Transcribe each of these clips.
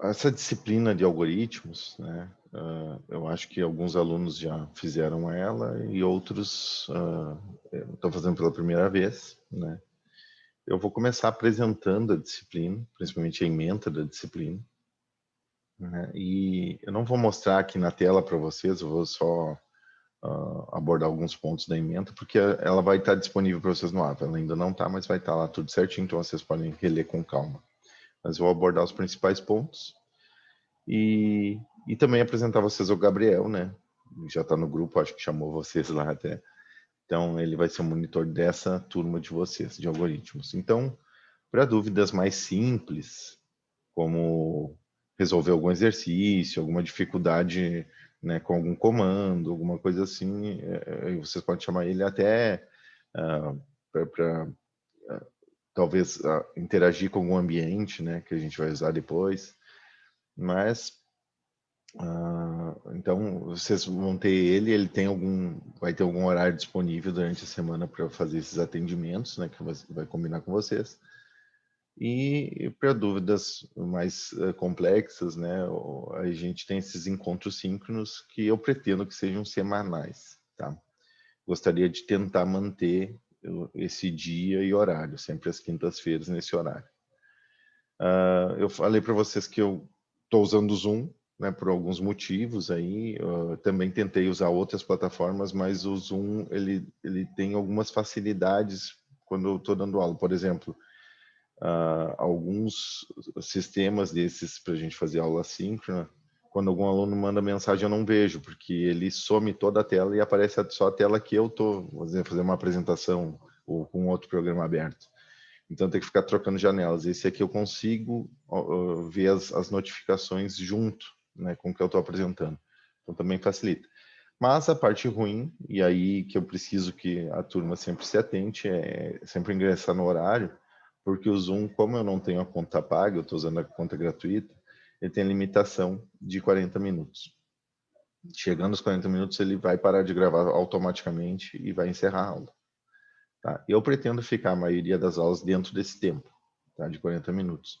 Essa disciplina de algoritmos, né, eu acho que alguns alunos já fizeram ela e outros estão fazendo pela primeira vez, né. Eu vou começar apresentando a disciplina, principalmente a ementa da disciplina, né, e eu não vou mostrar aqui na tela para vocês, eu vou só abordar alguns pontos da ementa, porque ela vai estar disponível para vocês no app. Ela ainda não está, mas vai estar lá tudo certinho, então vocês podem reler com calma. Mas eu vou abordar os principais pontos e também apresentar vocês ao Gabriel, né? Já está no grupo, acho que chamou vocês lá até. Então, ele vai ser o monitor dessa turma de vocês, de algoritmos. Então, para dúvidas mais simples, como resolver algum exercício, alguma dificuldade, né, com algum comando, alguma coisa assim, vocês podem chamar ele até para talvez interagir com algum ambiente, né, que a gente vai usar depois. Mas então vocês vão ter ele tem vai ter algum horário disponível durante a semana para fazer esses atendimentos, né, que vai combinar com vocês. E para dúvidas mais complexas, né, a gente tem esses encontros síncronos que eu pretendo que sejam semanais, tá? Gostaria de tentar manter esse dia e horário, sempre às quintas-feiras nesse horário. Eu falei para vocês que eu estou usando o Zoom, né, por alguns motivos aí. Também tentei usar outras plataformas, mas o Zoom ele tem algumas facilidades quando eu estou dando aula. Por exemplo, alguns sistemas desses para a gente fazer aula síncrona, quando algum aluno manda mensagem eu não vejo, porque ele some toda a tela e aparece só a tela que eu estou fazer uma apresentação ou com outro programa aberto. Então tem que ficar trocando janelas. Esse aqui eu consigo ver as notificações junto, né, com o que eu estou apresentando. Então também facilita. Mas a parte ruim, e aí que eu preciso que a turma sempre se atente, é sempre ingressar no horário, porque o Zoom, como eu não tenho a conta paga, eu estou usando a conta gratuita, ele tem limitação de 40 minutos. Chegando aos 40 minutos, ele vai parar de gravar automaticamente e vai encerrar a aula. Tá? Eu pretendo ficar a maioria das aulas dentro desse tempo, tá? De 40 minutos.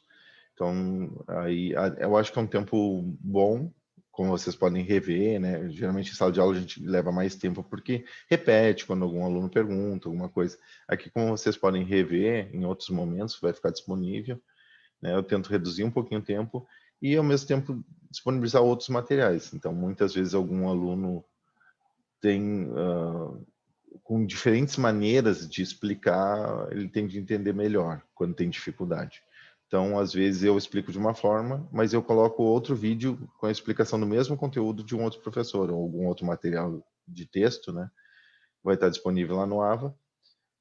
Então, aí, eu acho que é um tempo bom, como vocês podem rever, né? Geralmente em sala de aula a gente leva mais tempo porque repete quando algum aluno pergunta, alguma coisa. Aqui, como vocês podem rever em outros momentos, vai ficar disponível, né? Eu tento reduzir um pouquinho o tempo e, ao mesmo tempo, disponibilizar outros materiais. Então, muitas vezes algum aluno tem com diferentes maneiras de explicar, ele tem de entender melhor quando tem dificuldade. Então, às vezes eu explico de uma forma, mas eu coloco outro vídeo com a explicação do mesmo conteúdo de um outro professor, ou algum outro material de texto, né? Vai estar disponível lá no AVA.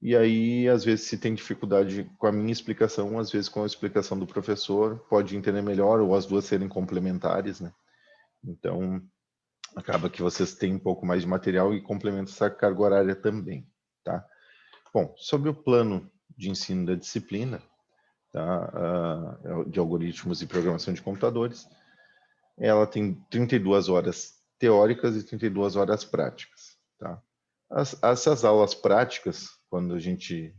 E aí, às vezes, se tem dificuldade com a minha explicação, às vezes com a explicação do professor, pode entender melhor, ou as duas serem complementares, né? Então, acaba que vocês têm um pouco mais de material e complementa essa carga horária também, tá? Bom, sobre o plano de ensino da disciplina, tá, de algoritmos e programação de computadores, ela tem 32 horas teóricas e 32 horas práticas. Tá? Essas aulas práticas, quando a gente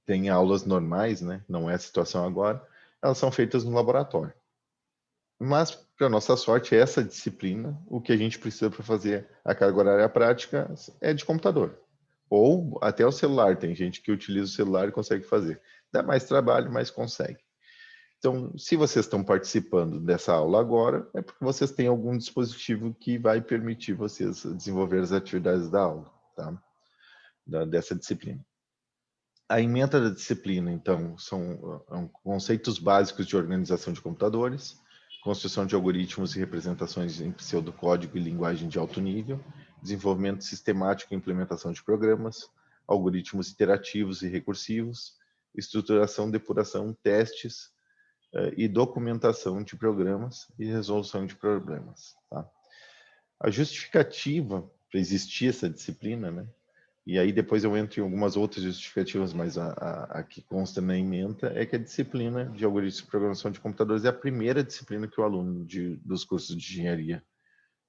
tem aulas normais, né, não é a situação agora, elas são feitas no laboratório. Mas, para nossa sorte, essa disciplina, o que a gente precisa para fazer a carga horária prática é de computador. Ou até o celular, tem gente que utiliza o celular e consegue fazer. Dá mais trabalho, mas consegue. Então, se vocês estão participando dessa aula agora, é porque vocês têm algum dispositivo que vai permitir vocês desenvolver as atividades da aula, tá? Dessa disciplina. A ementa da disciplina, então, são conceitos básicos de organização de computadores, construção de algoritmos e representações em pseudocódigo e linguagem de alto nível, desenvolvimento sistemático e implementação de programas, algoritmos iterativos e recursivos, estruturação, depuração, testes e documentação de programas e resolução de problemas. Tá? A justificativa para existir essa disciplina, né? E aí depois eu entro em algumas outras justificativas, mas a que consta na ementa é que a disciplina de algoritmos de programação de computadores é a primeira disciplina que o aluno dos cursos de engenharia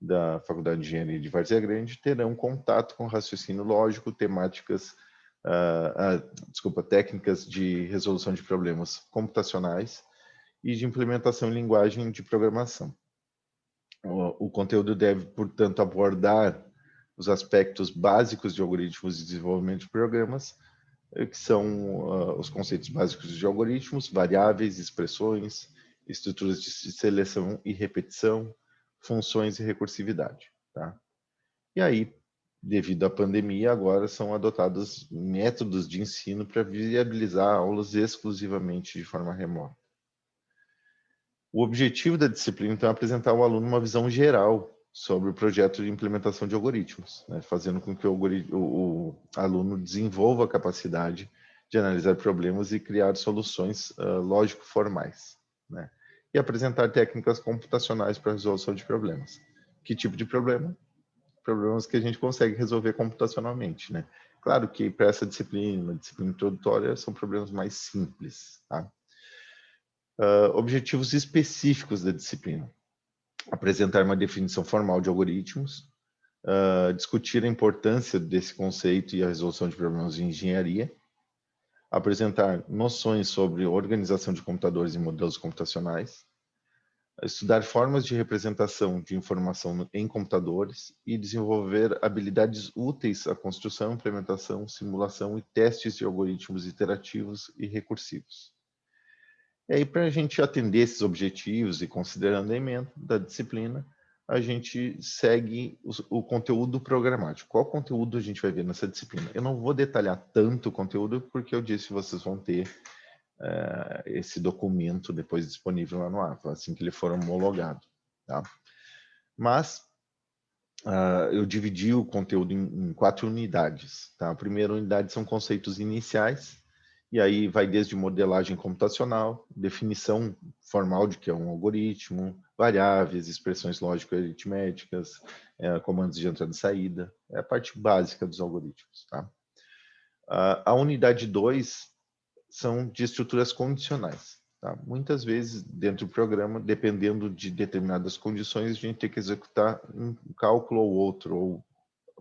da Faculdade de Engenharia de Várzea Grande terão contato com raciocínio lógico, temáticas, técnicas de resolução de problemas computacionais e de implementação em linguagem de programação. O conteúdo deve, portanto, abordar os aspectos básicos de algoritmos de desenvolvimento de programas, que são os conceitos básicos de algoritmos, variáveis, expressões, estruturas de seleção e repetição, funções e recursividade. Tá? E aí, devido à pandemia, agora são adotados métodos de ensino para viabilizar aulas exclusivamente de forma remota. O objetivo da disciplina, então, é apresentar ao aluno uma visão geral sobre o projeto de implementação de algoritmos, né, fazendo com que o aluno desenvolva a capacidade de analisar problemas e criar soluções lógico-formais, né, e apresentar técnicas computacionais para a resolução de problemas. Que tipo de problema? Problemas que a gente consegue resolver computacionalmente, né? Claro que para essa disciplina, disciplina introdutória, são problemas mais simples, tá? Objetivos específicos da disciplina: apresentar uma definição formal de algoritmos, discutir a importância desse conceito e a resolução de problemas de engenharia, apresentar noções sobre organização de computadores e modelos computacionais, estudar formas de representação de informação em computadores e desenvolver habilidades úteis à construção, implementação, simulação e testes de algoritmos iterativos e recursivos. E aí, para a gente atender esses objetivos e considerando a ementa da disciplina, a gente segue o conteúdo programático. Qual conteúdo a gente vai ver nessa disciplina? Eu não vou detalhar tanto o conteúdo, porque eu disse que vocês vão ter esse documento depois disponível lá no AFA, assim que ele for homologado. Tá? Mas eu dividi o conteúdo em 4 unidades. Tá? A primeira unidade são conceitos iniciais, e aí vai desde modelagem computacional, definição formal de que é um algoritmo, variáveis, expressões lógico-aritméticas, comandos de entrada e saída, é a parte básica dos algoritmos. Tá? A unidade 2 são de estruturas condicionais. Tá? Muitas vezes, dentro do programa, dependendo de determinadas condições, a gente tem que executar um cálculo ou outro, ou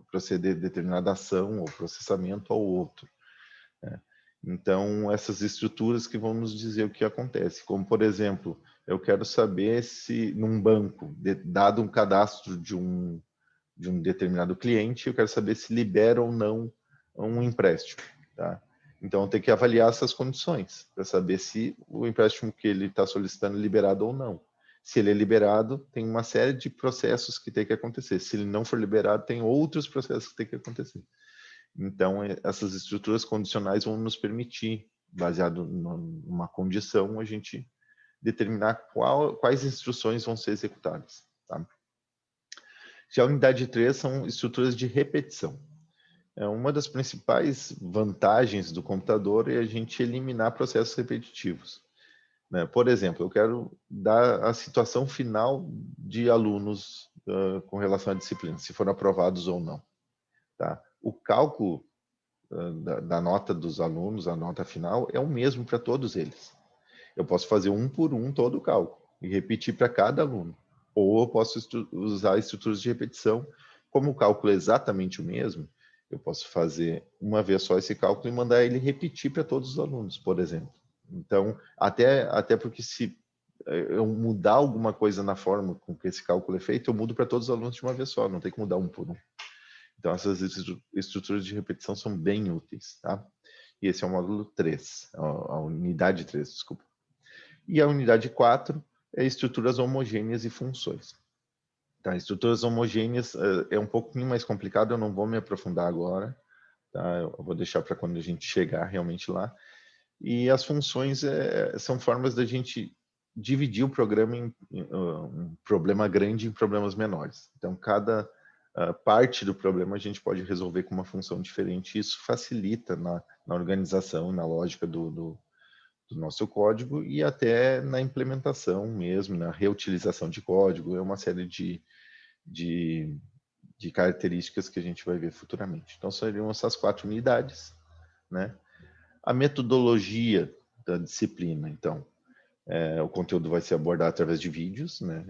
proceder a determinada ação ou processamento ou outro. Né? Então, essas estruturas que vão nos dizer o que acontece. Como, por exemplo, eu quero saber se, num banco, dado um cadastro de um determinado cliente, eu quero saber se libera ou não um empréstimo. Tá? Então, eu tenho que avaliar essas condições para saber se o empréstimo que ele está solicitando é liberado ou não. Se ele é liberado, tem uma série de processos que tem que acontecer. Se ele não for liberado, tem outros processos que tem que acontecer. Então, essas estruturas condicionais vão nos permitir, baseado numa condição, a gente determinar quais instruções vão ser executadas. Tá? Já a unidade 3 são estruturas de repetição. Uma das principais vantagens do computador é a gente eliminar processos repetitivos. Né? Por exemplo, eu quero dar a situação final de alunos com relação à disciplina, se foram aprovados ou não. Tá? O cálculo da nota dos alunos, a nota final, é o mesmo para todos eles. Eu posso fazer um por um todo o cálculo e repetir para cada aluno. Ou eu posso usar estruturas de repetição, como o cálculo é exatamente o mesmo, eu posso fazer uma vez só esse cálculo e mandar ele repetir para todos os alunos, por exemplo. Então, até porque se eu mudar alguma coisa na forma com que esse cálculo é feito, eu mudo para todos os alunos de uma vez só, não tem que mudar um por um. Então, essas estruturas de repetição são bem úteis, tá? E esse é o módulo 3, a unidade 3, desculpa. E a unidade 4 é estruturas homogêneas e funções. Tá? Estruturas homogêneas é um pouquinho mais complicado, eu não vou me aprofundar agora, tá? Eu vou deixar para quando a gente chegar realmente lá. E as funções são formas da gente dividir o programa em um problema grande em problemas menores. Então, cada parte do problema a gente pode resolver com uma função diferente, e isso facilita na organização, na lógica do nosso código e até na implementação mesmo, na reutilização de código, é uma série de características que a gente vai ver futuramente. Então, seriam essas 4 unidades, né? A metodologia da disciplina, então, o conteúdo vai ser abordado através de vídeos, né?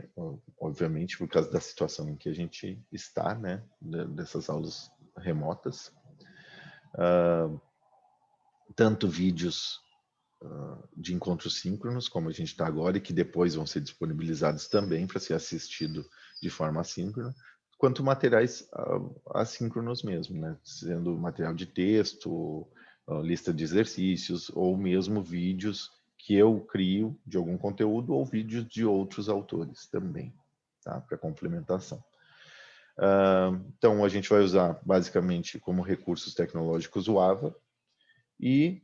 Obviamente, por causa da situação em que a gente está, né? Dessas aulas remotas. Tanto vídeos de encontros síncronos, como a gente está agora, e que depois vão ser disponibilizados também para ser assistido de forma assíncrona, quanto materiais assíncronos mesmo, né? Sendo material de texto, lista de exercícios, ou mesmo vídeos que eu crio de algum conteúdo, ou vídeos de outros autores também, tá? Para complementação. Então, a gente vai usar basicamente como recursos tecnológicos o AVA, e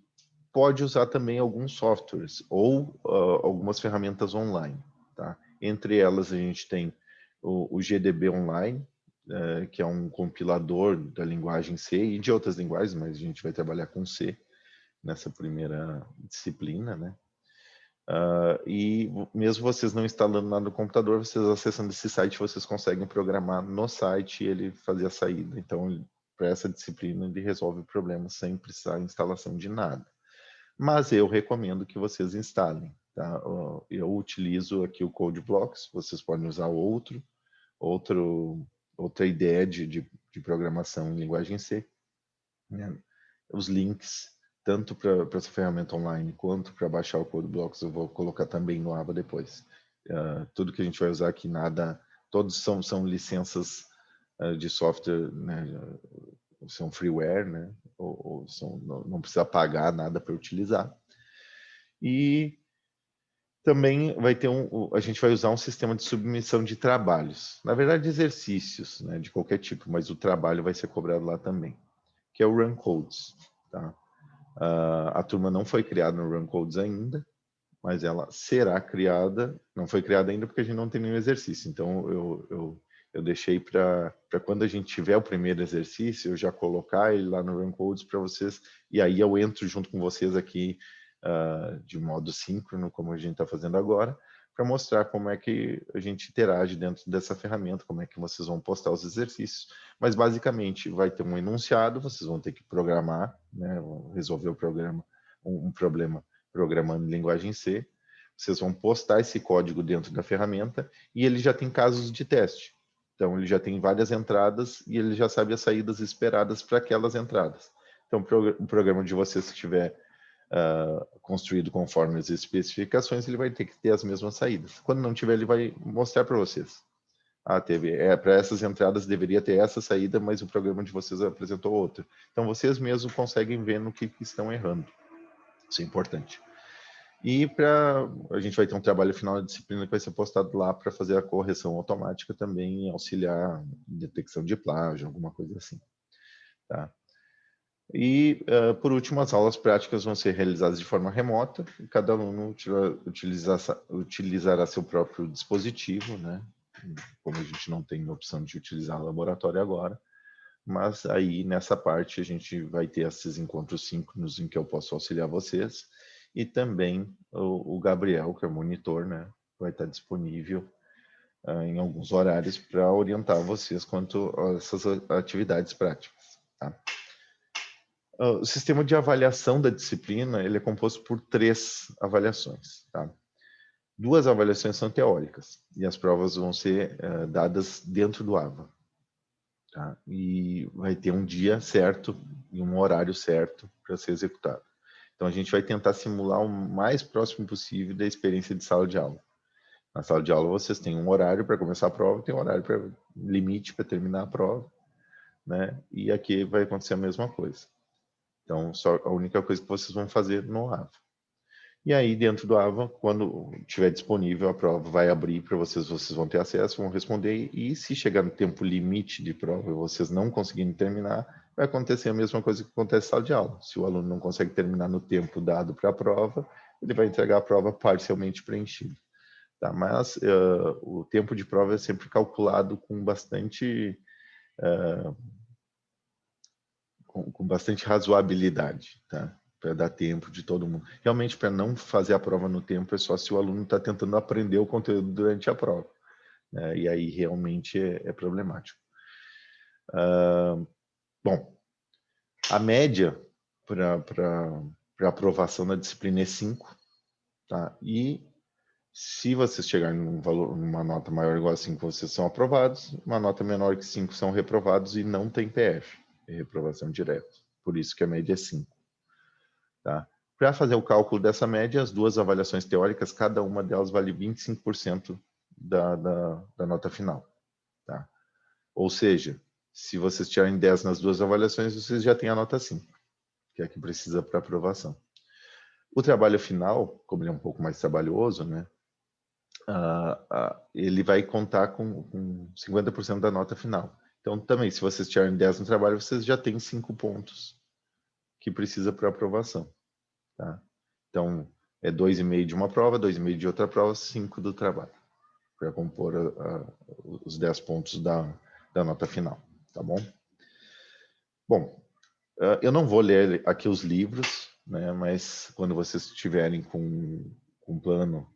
pode usar também alguns softwares ou algumas ferramentas online. Tá? Entre elas, a gente tem o GDB Online, que é um compilador da linguagem C e de outras linguagens, mas a gente vai trabalhar com C nessa primeira disciplina, né? E mesmo vocês não instalando nada no computador, vocês acessando esse site, vocês conseguem programar no site e ele fazer a saída. Então, para essa disciplina, ele resolve o problema sem precisar de instalação de nada. Mas eu recomendo que vocês instalem. Tá? Eu utilizo aqui o CodeBlocks, vocês podem usar outra ideia de programação em linguagem C. Né? Os links, tanto para essa ferramenta online quanto para baixar o CodeBlocks, eu vou colocar também no aba depois. Tudo que a gente vai usar aqui, todos são licenças de software, né? São freeware, né? Ou não precisa pagar nada para utilizar. E também vai ter a gente vai usar um sistema de submissão de trabalhos, na verdade exercícios, né, de qualquer tipo, mas o trabalho vai ser cobrado lá também, que é o Run Codes. Tá? A turma não foi criada no Run Codes ainda, mas ela será criada, não foi criada ainda porque a gente não tem nenhum exercício, então eu deixei para quando a gente tiver o primeiro exercício, eu já colocar ele lá no Run Codes para vocês, e aí eu entro junto com vocês aqui de modo síncrono, como a gente está fazendo agora, para mostrar como é que a gente interage dentro dessa ferramenta, como é que vocês vão postar os exercícios. Mas, basicamente, vai ter um enunciado, vocês vão ter que programar, né, resolver um problema programando em linguagem C. Vocês vão postar esse código dentro da ferramenta e ele já tem casos de teste. Então, ele já tem várias entradas e ele já sabe as saídas esperadas para aquelas entradas. Então, o programa de vocês que tiver construído conforme as especificações, ele vai ter que ter as mesmas saídas. Quando não tiver, ele vai mostrar para vocês. Para essas entradas deveria ter essa saída, mas o programa de vocês apresentou outra. Então, vocês mesmos conseguem ver no que estão errando. Isso é importante. E a gente vai ter um trabalho final da disciplina que vai ser postado lá para fazer a correção automática também, auxiliar detecção de plágio, alguma coisa assim. Tá? E, por último, as aulas práticas vão ser realizadas de forma remota, e cada aluno utilizará seu próprio dispositivo, né? Como a gente não tem opção de utilizar laboratório agora, mas aí nessa parte a gente vai ter esses encontros síncronos em que eu posso auxiliar vocês, e também o Gabriel, que é o monitor, né? Vai estar disponível em alguns horários para orientar vocês quanto a essas atividades práticas. Tá? O sistema de avaliação da disciplina ele é composto por 3 avaliações. Tá? 2 avaliações são teóricas e as provas vão ser dadas dentro do AVA. Tá? E vai ter um dia certo e um horário certo para ser executado. Então, a gente vai tentar simular o mais próximo possível da experiência de sala de aula. Na sala de aula, vocês têm um horário para começar a prova, tem um horário para limite para terminar a prova, né? E aqui vai acontecer a mesma coisa. Então, só a única coisa que vocês vão fazer no AVA. E aí, dentro do AVA, quando estiver disponível, a prova vai abrir para vocês, vocês vão ter acesso, vão responder, e se chegar no tempo limite de prova e vocês não conseguirem terminar, vai acontecer a mesma coisa que acontece na sala de aula. Se o aluno não consegue terminar no tempo dado para a prova, ele vai entregar a prova parcialmente preenchida. Tá? Mas o tempo de prova é sempre calculado com bastante razoabilidade, tá? Para dar tempo de todo mundo. Realmente, para não fazer a prova no tempo, é só se o aluno está tentando aprender o conteúdo durante a prova. Né? E aí realmente é problemático. Bom, a média para aprovação da disciplina é 5, tá? E se vocês chegarem numa nota maior ou igual a 5, vocês são aprovados. Uma nota menor que 5 são reprovados e não tem PF, é reprovação direta. Por isso que a média é 5. Tá? Para fazer o cálculo dessa média, as duas avaliações teóricas, cada uma delas vale 25% da nota final. Tá? Ou seja, se vocês tirarem 10 nas duas avaliações, vocês já têm a nota 5, que é a que precisa para aprovação. O trabalho final, como ele é um pouco mais trabalhoso, né, ele vai contar com 50% da nota final. Então, também, se vocês tirarem 10 no trabalho, vocês já têm 5 pontos que precisa para aprovação. Tá? Então, é 2,5 de uma prova, 2,5 de outra prova, 5 do trabalho, para compor os 10 pontos da nota final. Tá bom? Bom, eu não vou ler aqui os livros, né, mas quando vocês estiverem com um plano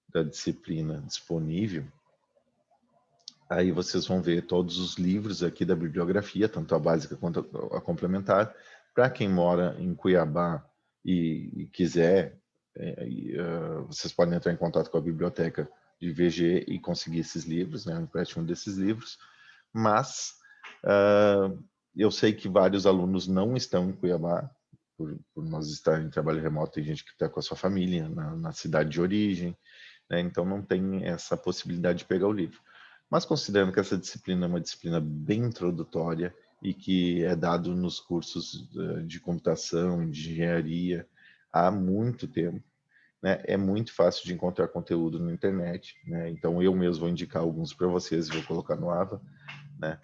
da disciplina disponível, aí vocês vão ver todos os livros aqui da bibliografia, tanto a básica quanto a complementar. Para quem mora em Cuiabá e quiser, vocês podem entrar em contato com a biblioteca de VG e conseguir esses livros, né, um empréstimo desses livros. Mas eu sei que vários alunos não estão em Cuiabá, por nós estar em trabalho remoto, tem gente que está com a sua família na cidade de origem, né, então não tem essa possibilidade de pegar o livro. Mas considerando que essa disciplina é uma disciplina bem introdutória e que é dado nos cursos de computação, de engenharia há muito tempo, né, é muito fácil de encontrar conteúdo na internet, né, então eu mesmo vou indicar alguns para vocês e vou colocar no AVA, né,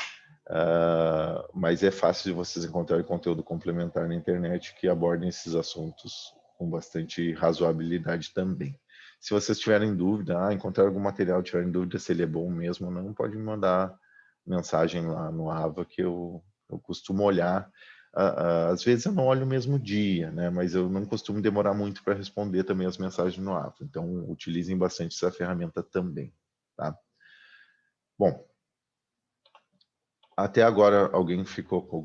mas é fácil de vocês encontrarem conteúdo complementar na internet que abordem esses assuntos com bastante razoabilidade também. Se vocês tiverem dúvida, encontrar algum material, tiverem dúvida se ele é bom mesmo ou não, pode me mandar mensagem lá no AVA que eu costumo olhar. Às vezes eu não olho o mesmo dia, né? Mas eu não costumo demorar muito para responder também as mensagens no AVA. Então, utilizem bastante essa ferramenta também, tá? Bom, até agora alguém ficou com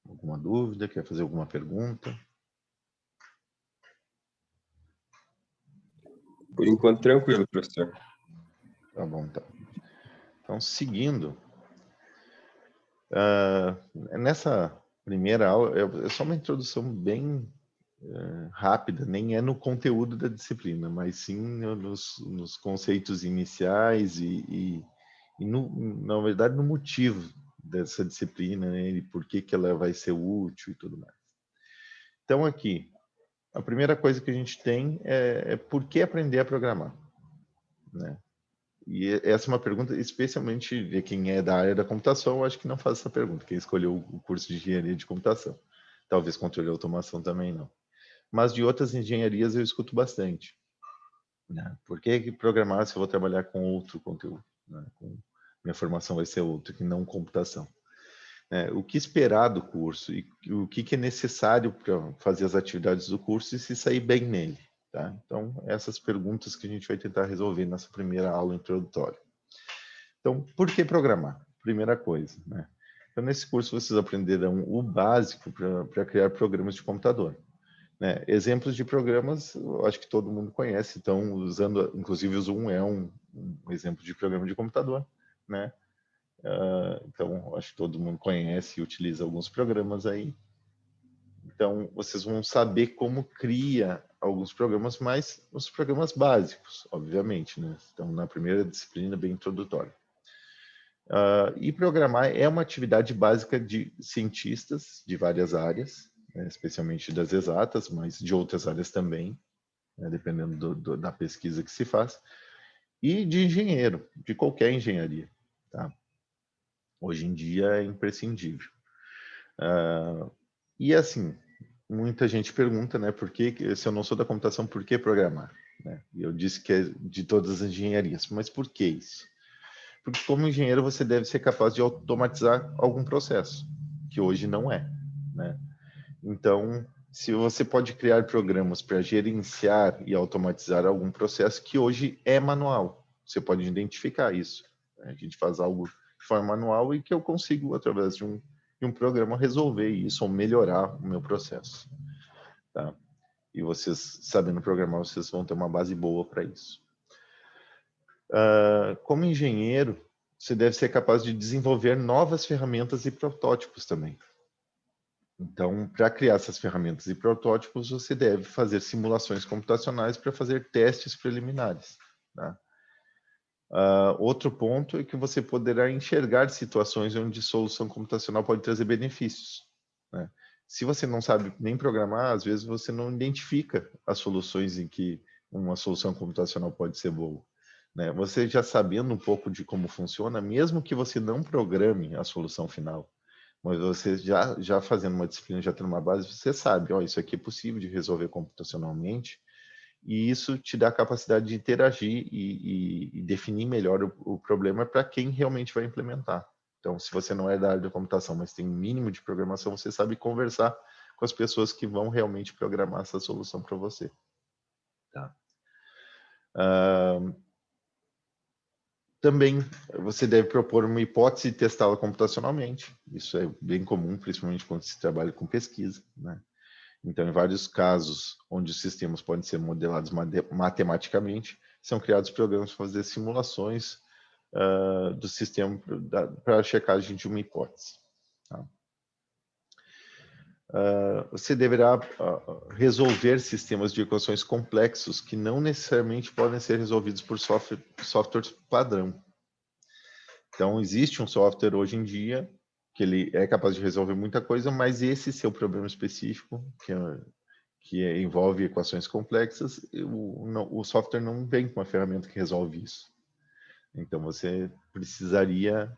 alguma dúvida? Quer fazer alguma pergunta? Por enquanto, tranquilo, professor. Tá bom, então. Então, seguindo, nessa primeira aula, é só uma introdução bem rápida, nem é no conteúdo da disciplina, mas sim nos conceitos iniciais e na verdade, no motivo dessa disciplina, né, e por que ela vai ser útil e tudo mais. Então, aqui, a primeira coisa que a gente tem é por que aprender a programar, né? E essa é uma pergunta, especialmente de quem é da área da computação, eu acho que não faz essa pergunta, quem escolheu o curso de engenharia de computação. Talvez controle e automação também não. Mas de outras engenharias eu escuto bastante, né? Por que programar se eu vou trabalhar com outro conteúdo, né? Minha formação vai ser outra, que não computação. O que esperar do curso e o que é necessário para fazer as atividades do curso e se sair bem nele. Tá? Então, essas perguntas que a gente vai tentar resolver nessa primeira aula introdutória. Então, por que programar? Primeira coisa, né? Então, nesse curso vocês aprenderão o básico para criar programas de computador. Né? Exemplos de programas, eu acho que todo mundo conhece, então, usando, inclusive o Zoom é um exemplo de programa de computador, né? Então, acho que todo mundo conhece e utiliza alguns programas aí. Então, vocês vão saber como cria alguns programas, mas os programas básicos, obviamente, né? Então, na primeira disciplina, bem introdutória. E programar é uma atividade básica de cientistas de várias áreas, né? Especialmente das exatas, mas de outras áreas também, né? Dependendo da pesquisa que se faz, e de engenheiro, de qualquer engenharia, tá? Hoje em dia é imprescindível. E assim, muita gente pergunta, né, por que, se eu não sou da computação, por que programar? Né? E eu disse que é de todas as engenharias, mas por que isso? Porque como engenheiro você deve ser capaz de automatizar algum processo, que hoje não é, né? Então, se você pode criar programas para gerenciar e automatizar algum processo que hoje é manual, você pode identificar isso. Né? A gente faz algo de forma manual e que eu consigo, através de um programa, resolver isso ou melhorar o meu processo. Tá? E vocês, sabendo programar, vocês vão ter uma base boa para isso. Como engenheiro, você deve ser capaz de desenvolver novas ferramentas e protótipos também. Então, para criar essas ferramentas e protótipos, você deve fazer simulações computacionais para fazer testes preliminares, tá? Outro ponto é que você poderá enxergar situações onde solução computacional pode trazer benefícios, né? Se você não sabe nem programar, às vezes você não identifica as soluções em que uma solução computacional pode ser boa, né? Você já sabendo um pouco de como funciona, mesmo que você não programe a solução final, mas você já fazendo uma disciplina, já tendo uma base, você sabe, ó, isso aqui é possível de resolver computacionalmente, e isso te dá a capacidade de interagir e definir melhor o problema para quem realmente vai implementar. Então, se você não é da área da computação, mas tem um mínimo de programação, você sabe conversar com as pessoas que vão realmente programar essa solução para você. Tá? Também você deve propor uma hipótese e testá-la computacionalmente. Isso é bem comum, principalmente quando se trabalha com pesquisa, né? Então, em vários casos onde os sistemas podem ser modelados matematicamente, são criados programas para fazer simulações do sistema para a checagem de uma hipótese. Tá? Você deverá resolver sistemas de equações complexos que não necessariamente podem ser resolvidos por softwares padrão. Então, existe um software hoje em dia que ele é capaz de resolver muita coisa, mas esse seu problema específico, que envolve equações complexas, o software não vem com uma ferramenta que resolve isso. Então, você precisaria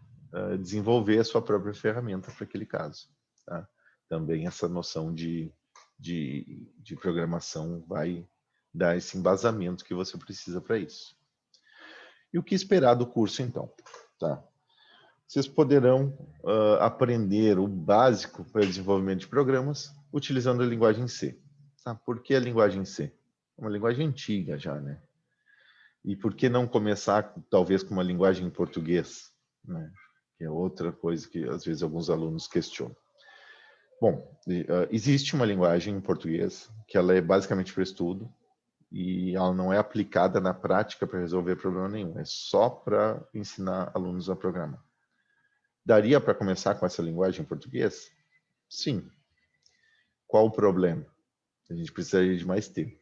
desenvolver a sua própria ferramenta para aquele caso. Tá? Também essa noção de programação vai dar esse embasamento que você precisa para isso. E o que esperar do curso, então? Tá? Vocês poderão aprender o básico para desenvolvimento de programas utilizando a linguagem C. Tá? Por que a linguagem C? É uma linguagem antiga já, né? E por que não começar, talvez, com uma linguagem em português? Né? Que é outra coisa que, às vezes, alguns alunos questionam. Bom, existe uma linguagem em português que ela é basicamente para estudo e ela não é aplicada na prática para resolver problema nenhum. É só para ensinar alunos a programar. Daria para começar com essa linguagem em português? Sim. Qual o problema? A gente precisaria de mais tempo.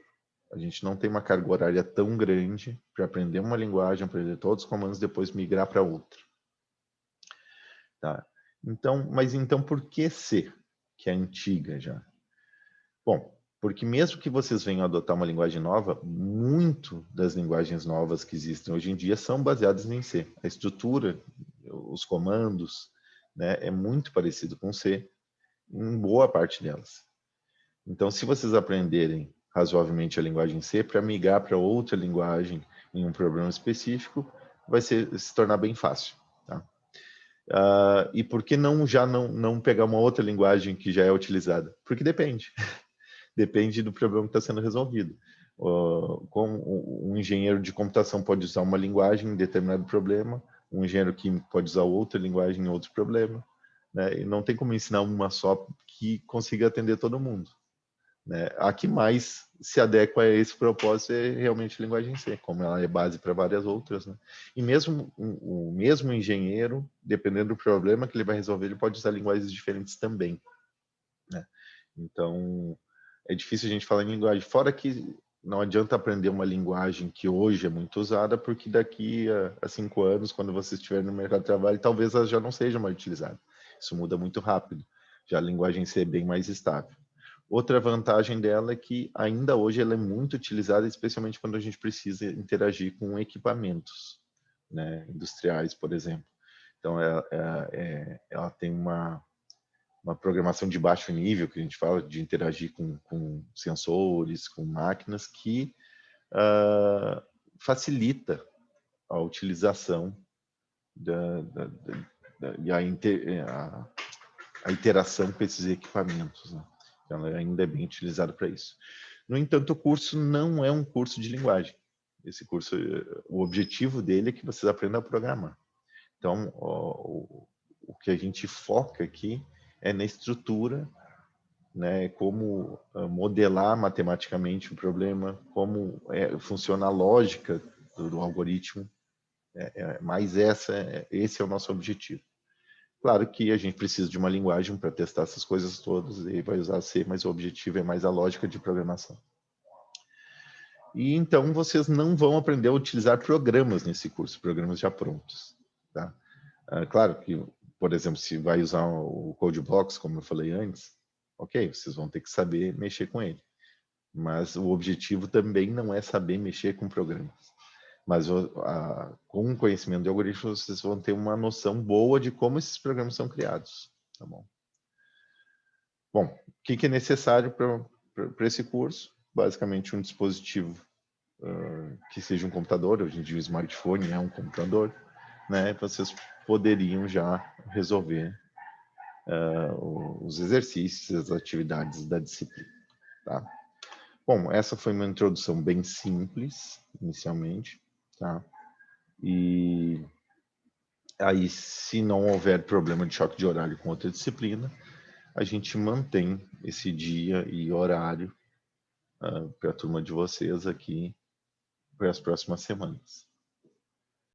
A gente não tem uma carga horária tão grande para aprender uma linguagem, aprender todos os comandos, depois migrar para outra. Tá? Então, mas então por que C, que é antiga já? Bom, porque mesmo que vocês venham adotar uma linguagem nova, muito das linguagens novas que existem hoje em dia são baseadas em C. A estrutura, os comandos, né, é muito parecido com C, em boa parte delas. Então, se vocês aprenderem razoavelmente a linguagem C, para migrar para outra linguagem em um problema específico, vai se tornar bem fácil. Tá? E por que não pegar uma outra linguagem que já é utilizada? Porque depende. Depende do problema que está sendo resolvido. Como um engenheiro de computação pode usar uma linguagem em determinado problema, um engenheiro químico pode usar outra linguagem em outro problema, né? E não tem como ensinar uma só que consiga atender todo mundo. Né? A que mais se adequa a esse propósito é realmente a linguagem C, como ela é base para várias outras. Né? E mesmo o mesmo engenheiro, dependendo do problema que ele vai resolver, ele pode usar linguagens diferentes também. Né? Então, é difícil a gente falar em linguagem. Fora que não adianta aprender uma linguagem que hoje é muito usada, porque daqui a 5 anos, quando você estiver no mercado de trabalho, talvez ela já não seja mais utilizada. Isso muda muito rápido. Já a linguagem C é bem mais estável. Outra vantagem dela é que ainda hoje ela é muito utilizada, especialmente quando a gente precisa interagir com equipamentos, né, industriais, por exemplo. Então, ela tem uma programação de baixo nível, que a gente fala, de interagir com sensores, com máquinas, que facilita a utilização e a interação com esses equipamentos. Né? Ela ainda é bem utilizada para isso. No entanto, o curso não é um curso de linguagem. Esse curso, o objetivo dele é que vocês aprendam a programar. Então, o que a gente foca aqui é na estrutura, né, como modelar matematicamente o problema, como funciona a lógica do algoritmo. Mas esse é o nosso objetivo. Claro que a gente precisa de uma linguagem para testar essas coisas todas e vai usar C, mas o objetivo é mais a lógica de programação. E então vocês não vão aprender a utilizar programas nesse curso, programas já prontos, tá? Claro que, por exemplo, se vai usar o CodeBlocks, como eu falei antes, ok, vocês vão ter que saber mexer com ele. Mas o objetivo também não é saber mexer com programas. Mas com o conhecimento de algoritmos, vocês vão ter uma noção boa de como esses programas são criados, tá bom? Bom, o que é necessário para esse curso? Basicamente um dispositivo que seja um computador, hoje em dia o smartphone é um computador, né? Vocês poderiam já resolver os exercícios, as atividades da disciplina, tá? Bom, essa foi uma introdução bem simples, inicialmente, tá? E aí, se não houver problema de choque de horário com outra disciplina, a gente mantém esse dia e horário para a turma de vocês aqui para as próximas semanas.